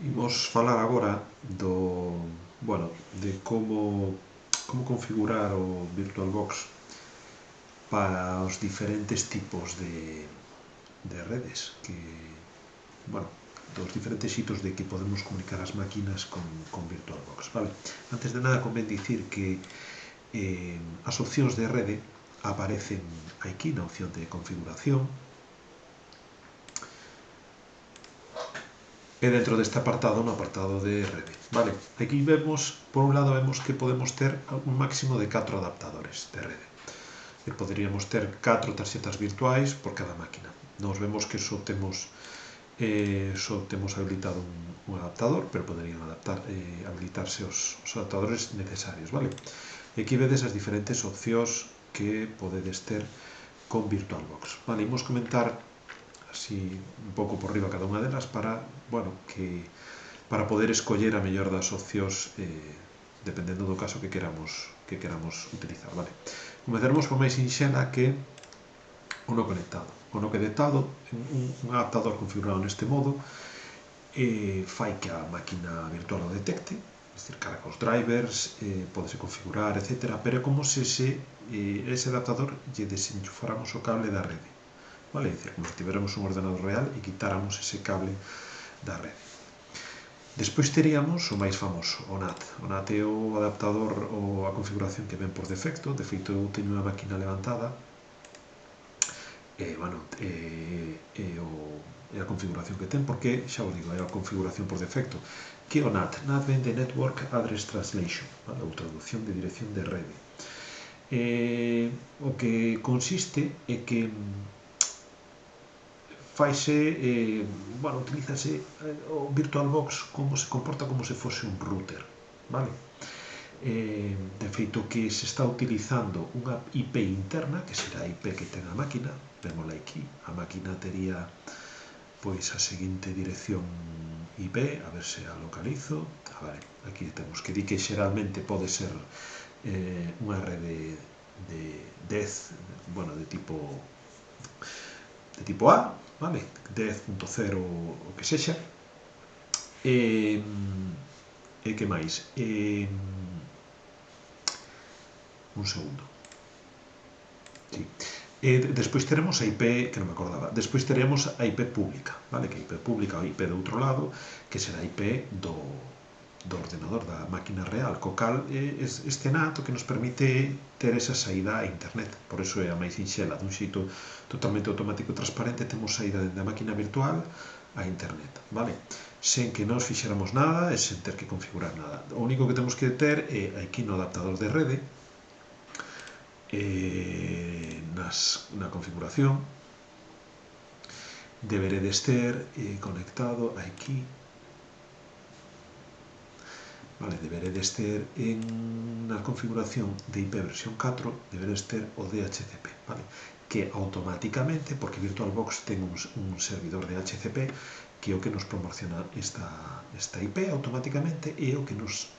Imos falar agora de como configurar o VirtualBox para os diferentes tipos de redes dos diferentes xitos de que podemos comunicar as máquinas con VirtualBox, vale? Antes de nada convén dicir que as opcións de rede aparecen aquí na opción de configuración. E dentro deste apartado, no apartado de rede, vale? Aquí vemos, por un lado, vemos que podemos ter un máximo de 4 adaptadores de rede. E poderíamos ter 4 tarxetas virtuais por cada máquina. Nos vemos que só temos habilitado un adaptador, pero poderían habilitarse os adaptadores necesarios, vale? E aquí vedes as diferentes opcións que podedes ter con VirtualBox. Vale, imos comentar así un pouco por riba cada unha delas para poder escoller a mellor das opcións dependendo do caso que queramos utilizar, vale? Comezaremos por máis sinxela que o no conectado. O no conectado, un adaptador configurado neste modo fai que a máquina virtual o detecte, é dicir, carga os drivers, podese configurar, etc. Pero é como se ese adaptador lle desenchufáramos o cable da rede, vale? É dicir, como se tiveramos un ordenador real e quitáramos ese cable da rede. Despois teríamos o máis famoso, o NAT. O NAT é o adaptador ou a configuración que ven por defecto. De feito, eu teño unha máquina levantada é a configuración que ten, porque, xa vos digo, é a configuración por defecto. Que é o NAT? NAT ven de Network Address Translation, vale? Ou traducción de dirección de rede. O que consiste é que utilízase o VirtualBox como se comporta como se fose un router, vale? De feito que se está utilizando unha IP interna, que será a IP que ten a máquina, vémola aquí, a máquina tería pois a seguinte dirección IP, a ver se a localizo, vale, aquí temos que di que xeralmente pode ser unha rede de 10, de tipo A, vale? 10.0 o que sexa. E que máis? Un segundo. Sí. Despois teremos a IP, que non me acordaba, despois teremos a IP pública, vale? Que a IP pública ou a IP do outro lado, que será a IP do ordenador, da máquina real, co cal este NAT que nos permite ter esa saída a internet. Por eso é a máis sinxela, dun xeito totalmente automático e transparente, temos saída dende a máquina virtual a internet, vale? Sen que nos fixéramos nada e sen ter que configurar nada. O único que temos que ter é aquí no adaptador de rede, na configuración, deberedes ter conectado aquí, vale, deberedes ter na configuración de IP versión 4, deberedes ter o DHCP, vale? Que automáticamente, porque VirtualBox ten un servidor de DHCP que é o que nos proporciona esta IP automáticamente e o que nos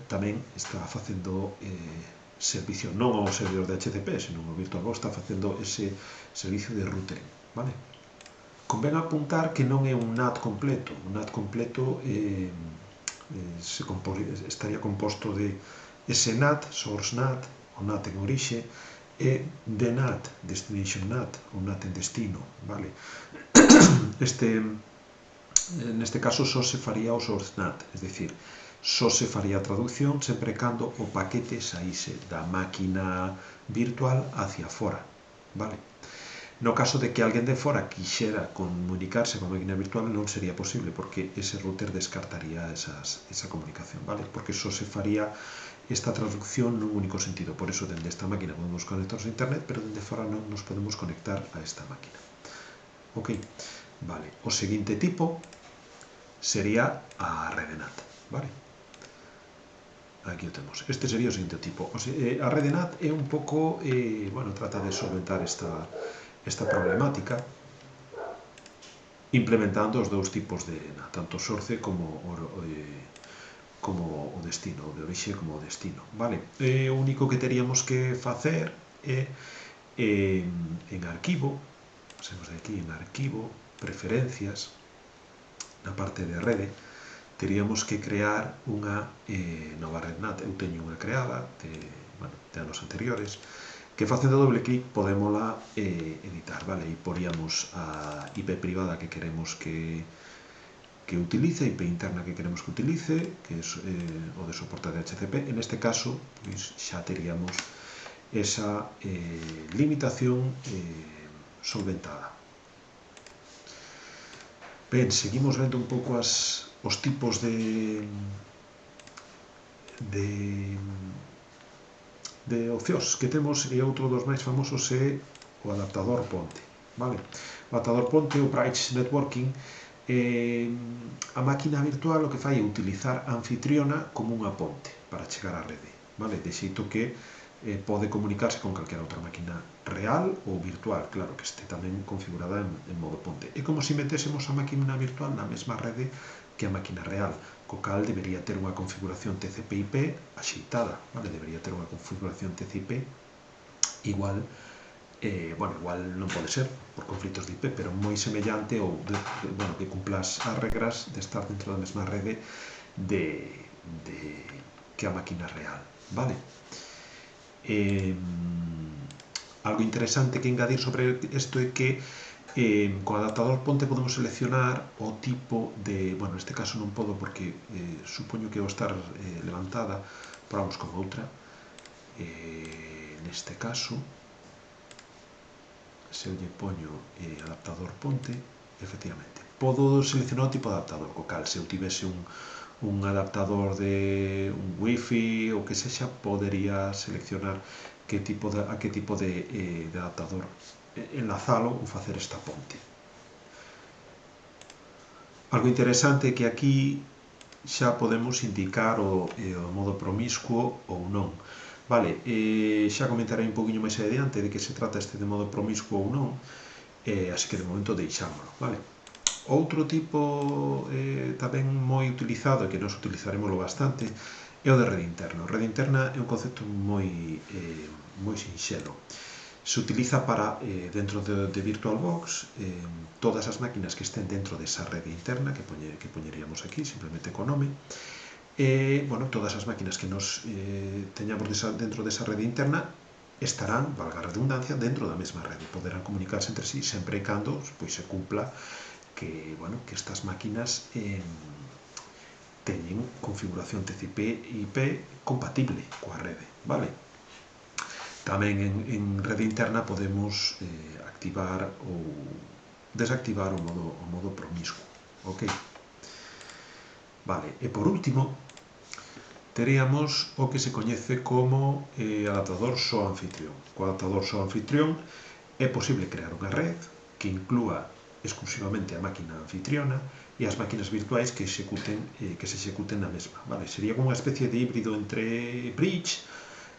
tamén está facendo servicio, non ao servidor de DHCP, senón o VirtualBox está facendo ese servicio de routing, vale? Convén apuntar que non é un NAT completo. Un NAT completo estaría composto de ese NAT, Source NAT, o NAT en orixe, e DNAT, Destination NAT, o NAT en destino, vale? Neste caso só se faría o Source NAT, é dicir, só se faría a traducción sempre cando o paquete saíse da máquina virtual hacia fora, vale? No caso de que alguén de fora quixera comunicarse coa máquina virtual non sería posible, porque ese router descartaría esa comunicación, vale? Porque só se faría esta traducción nun único sentido. Por eso, dende esta máquina podemos conectarnos a internet, pero dende fora non nos podemos conectar a esta máquina. Ok, vale. O seguinte tipo sería a rede NAT, vale? Aquí o temos. Este sería o seguinte tipo. A rede NAT é un pouco, trata de solventar esta problemática implementando os dous tipos de NAT, tanto source como o destino, o de orixe como o destino, vale? O único que teríamos que facer é en arquivo, pasemos de aquí en arquivo, preferencias, na parte de rede, teríamos que crear unha nova red NAT. Eu teño unha creada de anos anteriores, que facendo doble clic podémola editar, vale? E poríamos a IP privada que queremos que utilice, a IP interna que queremos que utilice, que é o de soporte de DHCP. En este caso, pois, xa teríamos esa limitación solventada. Ben, seguimos vendo un pouco os tipos de opcións que temos, e outro dos máis famosos é o adaptador ponte, vale? O adaptador ponte, o Bridge Networking, a máquina virtual o que fai é utilizar a anfitriona como unha ponte para chegar á rede, vale? De xeito que pode comunicarse con calquera outra máquina real ou virtual, claro, que este tamén configurada en modo ponte. É como se metésemos a máquina virtual na mesma rede que a máquina real, co cal debería ter unha configuración TCP/IP axeitada, vale? Debería ter unha configuración TCP igual, igual non pode ser por conflitos de IP, pero moi semellante ou que cumpla as regras de estar dentro da mesma rede que a máquina real, vale? Algo interesante que engadir sobre isto é que con o adaptador ponte podemos seleccionar o tipo de... Bueno, neste caso non podo porque supoño que ao estar levantada, probamos con outra. Neste caso, se eu lle poño adaptador ponte, efectivamente, podo seleccionar o tipo de adaptador, co cal se eu tivese un adaptador de un wifi ou que sexa, podería seleccionar a que tipo de adaptador enlazalo ou facer esta ponte. Algo interesante é que aquí xa podemos indicar o modo promiscuo ou non. Vale, xa comentarei un poquinho máis adiante de que se trata este de modo promiscuo ou non, así que de momento deixámoslo, vale? Outro tipo tamén moi utilizado e que nos utilizaremoslo bastante é o de rede interna. O rede interna é un concepto moi sinxelo. Se utiliza para, dentro de VirtualBox, todas as máquinas que estén dentro desa rede interna, que poñeríamos aquí, simplemente co nome, todas as máquinas que nos teñamos dentro desa rede interna estarán, valga a redundancia, dentro da mesma rede. Poderán comunicarse entre sí sempre e cando pois, se cumpla que estas máquinas teñen configuración TCP/IP compatible coa rede, vale? Tamén en rede interna podemos activar ou desactivar o modo promiscuo, ok? Vale, e por último, teríamos o que se coñece como adaptador só-anfitrión. Co adaptador só-anfitrión é posible crear unha red que inclúa exclusivamente a máquina anfitriona e as máquinas virtuais que se executen na mesma, vale? Sería como unha especie de híbrido entre bridge.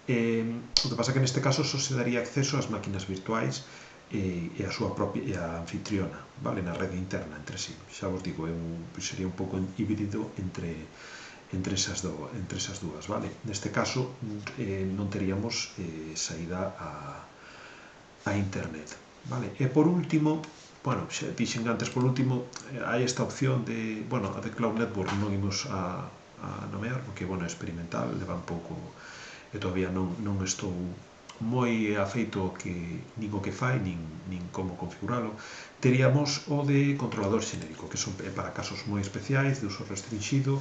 O que pasa que neste caso só se daría acceso ás máquinas virtuais e a súa propia anfitriona, vale? Na rede interna entre sí. Xa vos digo, sería un pouco híbrido entre esas dúas, vale? Neste caso non teríamos saída a internet, vale? E por último, xa dixen antes, por último, hai esta opción de, a de Cloud Network non imos a nomear, porque, é experimental, leva un pouco, e todavía non estou moi afeito nin o que fai, nin como configuralo. Teríamos o de controlador xenérico, que son para casos moi especiais, de uso restringido,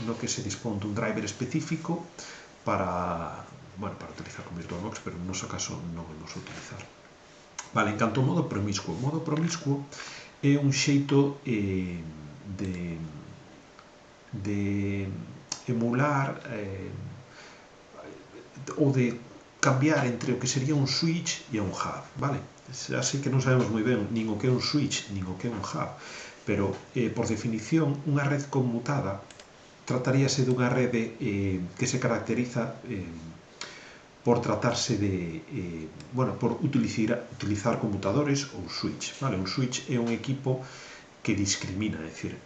no que se dispón dun driver específico para utilizar con VirtualBox, pero no noso caso non vamos a utilizar. Vale, en canto ao modo promiscuo. O modo promiscuo é un xeito de emular ou de cambiar entre o que sería un switch e un hub, vale? Xa sei que non sabemos moi ben nin o que é un switch, nin o que é un hub, pero, por definición, unha red conmutada trataríase dunha rede que se caracteriza por tratarse de, por utilizar conmutadores ou switch, vale? Un switch é un equipo que discrimina, é dicir,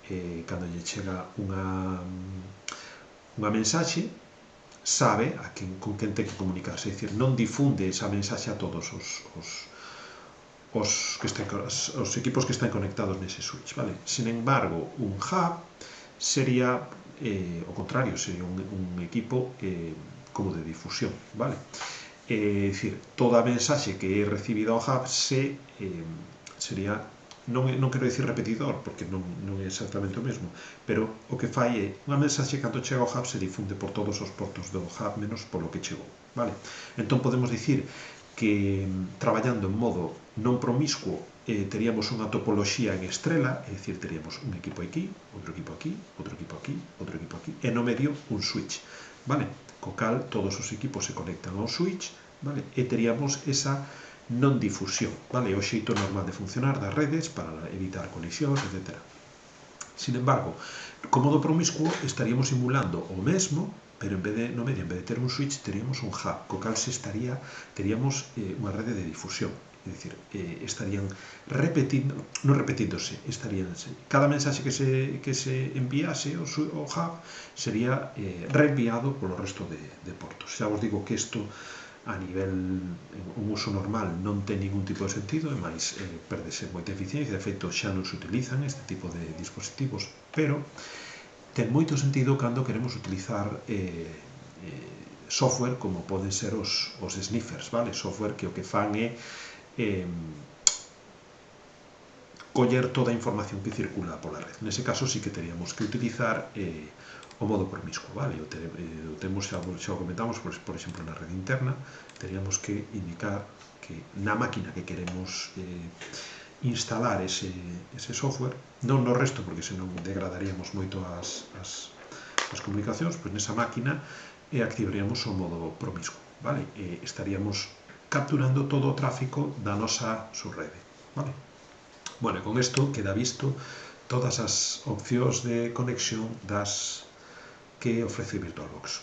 cando lle chega unha mensaxe, sabe con quen ten que comunicarse, é dicir, non difunde esa mensaxe a todos os os equipos que están conectados nese switch, vale? Sin embargo, un hub sería o contrario, sería un equipo como de difusión, vale? É dicir, toda a mensaxe que é recibida ao hub sería, non quero dicir repetidor, porque non é exactamente o mesmo, pero o que fai é unha mensaxe cando chega ao hub se difunde por todos os portos do hub menos polo que chegou, vale? Entón podemos dicir que traballando en modo non promiscuo teríamos unha topoloxía en estrela, é dicir, teríamos un equipo aquí, outro equipo aquí, outro equipo aquí, outro equipo aquí, e no medio un switch, vale? Co cal todos os equipos se conectan ao switch, vale? E teríamos esa non difusión, vale? O xeito normal de funcionar das redes para evitar colisións, etc. Sin embargo, co modo promiscuo estaríamos simulando o mesmo, pero no medio, en vez de ter un switch, teríamos un hub, co cal teríamos unha rede de difusión. É dicir, estarían cada mensaxe que se enviase ao hub sería reenviado polo resto de portos. Xa vos digo que isto a nivel un uso normal non ten ningún tipo de sentido, e máis perdese moita eficiencia, de feito xa non se utilizan este tipo de dispositivos, pero ten moito sentido cando queremos utilizar software como poden ser os sniffers, vale? Software que o que fan é coller toda a información que circula pola red. Nese caso sí que teríamos que utilizar o modo promiscuo, vale? Xa o comentamos, por exemplo, na rede interna, teríamos que indicar que na máquina que queremos instalar ese software, non no resto, porque senón degradaríamos moito as comunicacións, pois nesa máquina activaríamos o modo promiscuo, vale? Estaríamos capturando todo o tráfico da nosa subrede, vale? Bueno, e con isto queda visto todas as opcións de conexión que ofrece VirtualBox.